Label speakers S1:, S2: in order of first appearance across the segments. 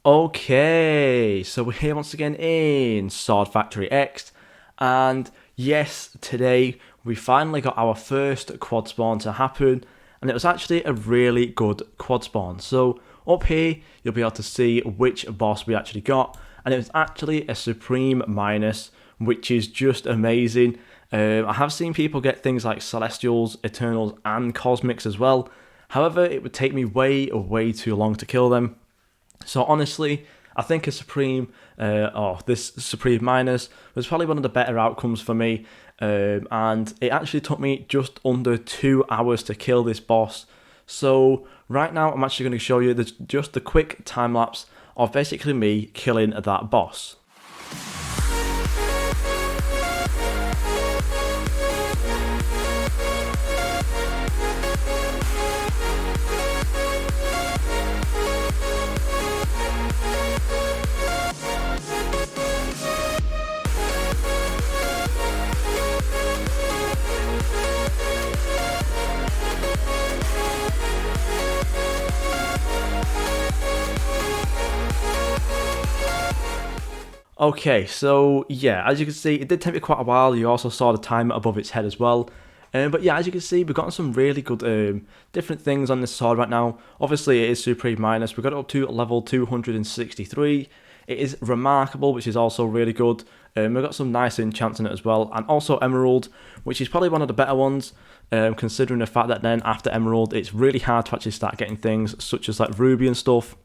S1: Okay, so we're here once again in Sword Factory X, and yes, today we finally got our first quad spawn to happen, and it was actually a really good quad spawn. So up here, you'll be able to see which boss we actually got, and it was actually a Supreme Minus, which is just amazing. I have seen people get things like Celestials, Eternals, and Cosmics as well. However, it would take me way too long to kill them. So honestly, I think a Supreme, or this Supreme Minus was probably one of the better outcomes for me. And it actually took me just under 2 hours to kill this boss. So right now, I'm actually going to show you just the quick time lapse of basically me killing that boss. Okay, so yeah, as you can see, it did take me quite a while. You also saw the timer above its head as well. But yeah, as you can see, we've gotten some really good different things on this sword right now. Obviously, it is Supreme Minus. We got it up to level 263. It is Remarkable, which is also really good. We've got some nice enchants in it as well. And also Emerald, which is probably one of the better ones, considering the fact that then after Emerald, it's really hard to actually start getting things such as like Ruby and stuff.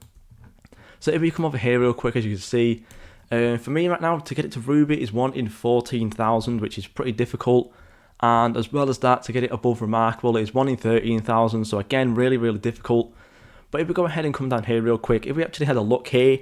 S1: So if we come over here real quick, as you can see, for me right now, to get it to Ruby is 1 in 14,000, which is pretty difficult. And as well as that, to get it above Remarkable is 1 in 13,000, so again, really difficult. But if we go ahead and come down here real quick, if we actually had a look here,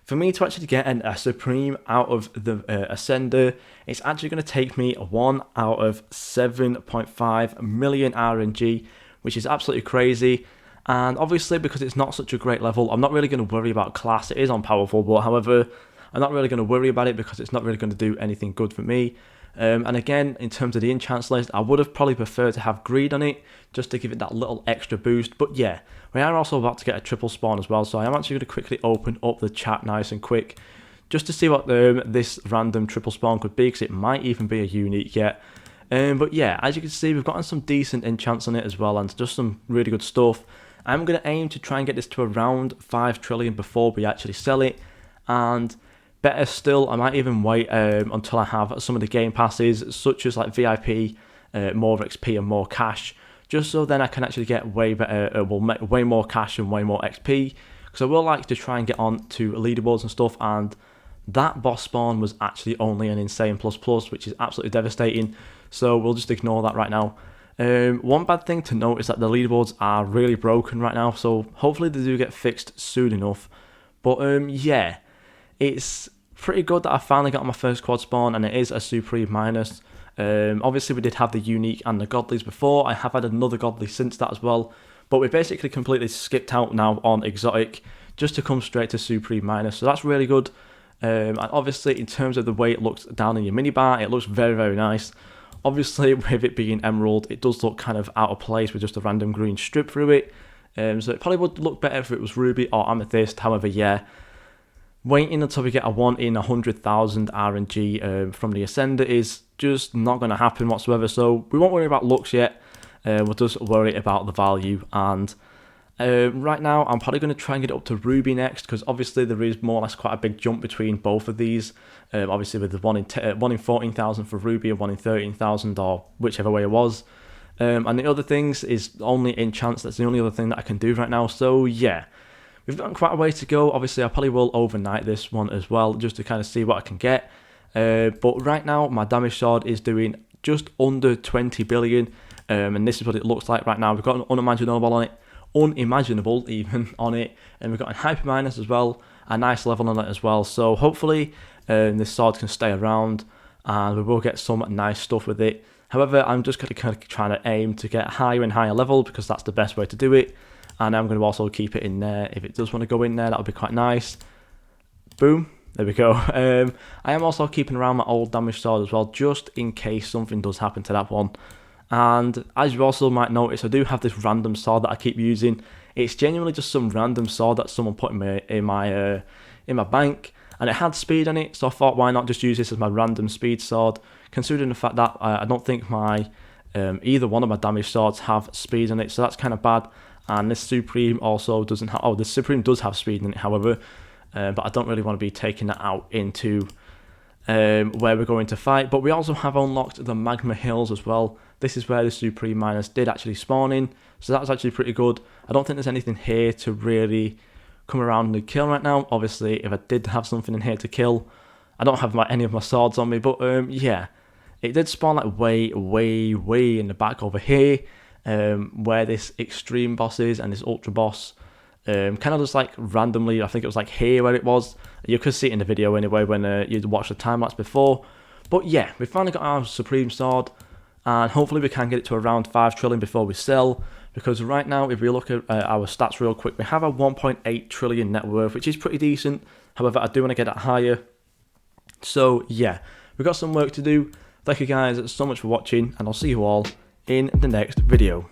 S1: for me to actually get a Supreme out of the Ascender, it's actually going to take me 1 out of 7.5 million RNG, which is absolutely crazy. And obviously, because it's not such a great level, I'm not really going to worry about class. It is on Powerful, but however, I'm not really going to worry about it because it's not really going to do anything good for me. And again, in terms of the enchants list, I would have probably preferred to have Greed on it, just to give it that little extra boost. But yeah, we are also about to get a triple spawn as well, so I am actually going to quickly open up the chat nice and quick, just to see what this random triple spawn could be, because it might even be a unique yet. But yeah, as you can see, we've gotten some decent enchants on it as well, and just some really good stuff. I'm going to aim to try and get this to around 5 trillion before we actually sell it, and better still, I might even wait until I have some of the game passes, such as like VIP, more XP and more cash, just so then I can actually get way better, way more cash and way more XP, because I will like to try and get on to leaderboards and stuff, and that boss spawn was actually only an insane plus, which is absolutely devastating, so we'll just ignore that right now. One bad thing to note is that the leaderboards are really broken right now, so hopefully they do get fixed soon enough. But yeah, it's pretty good that I finally got my first quad spawn, and it is a Supreme Minus. Obviously, we did have the Unique and the Godlies before. I have had another Godly since that as well, but we basically completely skipped out now on Exotic, just to come straight to Supreme Minus, so that's really good. And obviously, in terms of the way it looks down in your minibar, it looks very nice. Obviously, with it being Emerald, it does look kind of out of place with just a random green strip through it. So it probably would look better if it was Ruby or Amethyst. However, yeah, waiting until we get a 1 in 100,000 RNG from the Ascender is just not going to happen whatsoever. So we won't worry about looks yet. We'll just worry about the value. And right now, I'm probably going to try and get it up to Ruby next, because obviously there is more or less quite a big jump between both of these. Obviously with the 1 in 14,000 for Ruby and 1 in 13,000, or whichever way it was. And the other things is only enchants. That's the only other thing that I can do right now. So yeah, we've got quite a way to go. Obviously, I probably will overnight this one as well, just to kind of see what I can get. But right now, my damage sword is doing just under 20 billion. And this is what it looks like right now. We've got an unimaginable on it. Unimaginable even on it, and we've got a Hyper Minus as well, a nice level on it as well, so hopefully this sword can stay around and we will get some nice stuff with it. However, I'm just going to kind of trying to aim to get higher and higher level, because that's the best way to do it, and I'm going to also keep it in there. If it does want to go in there, that would be quite nice. Boom, there we go. I am also keeping around my old damage sword as well, just in case something does happen to that one. And as you also might notice, I do have this random sword that I keep using. It's genuinely just some random sword that someone put in my bank, and it had speed on it, so I thought, why not just use this as my random speed sword, considering the fact that I don't think my either one of my damage swords have speed on it, so that's kind of bad. And this Supreme also doesn't have, the Supreme does have speed in it, however, but I don't really want to be taking that out into where we're going to fight. But we also have unlocked the Magma Hills as well. This is where the Supreme Miners did actually spawn in, so that's actually pretty good. I don't think there's anything here to really come around and kill right now. Obviously, if I did have something in here to kill, I don't have any of my swords on me, but yeah, it did spawn like way in the back over here, where this extreme boss is and this ultra boss. Kind of just like randomly, I think it was like here where it was. You could see it in the video anyway when you'd watched the time lapse before. But yeah, we finally got our Supreme Sword, and hopefully we can get it to around 5 trillion before we sell. Because right now, if we look at our stats real quick, we have a 1.8 trillion net worth, which is pretty decent. However, I do want to get that higher. So yeah, we've got some work to do. Thank you guys so much for watching, and I'll see you all in the next video.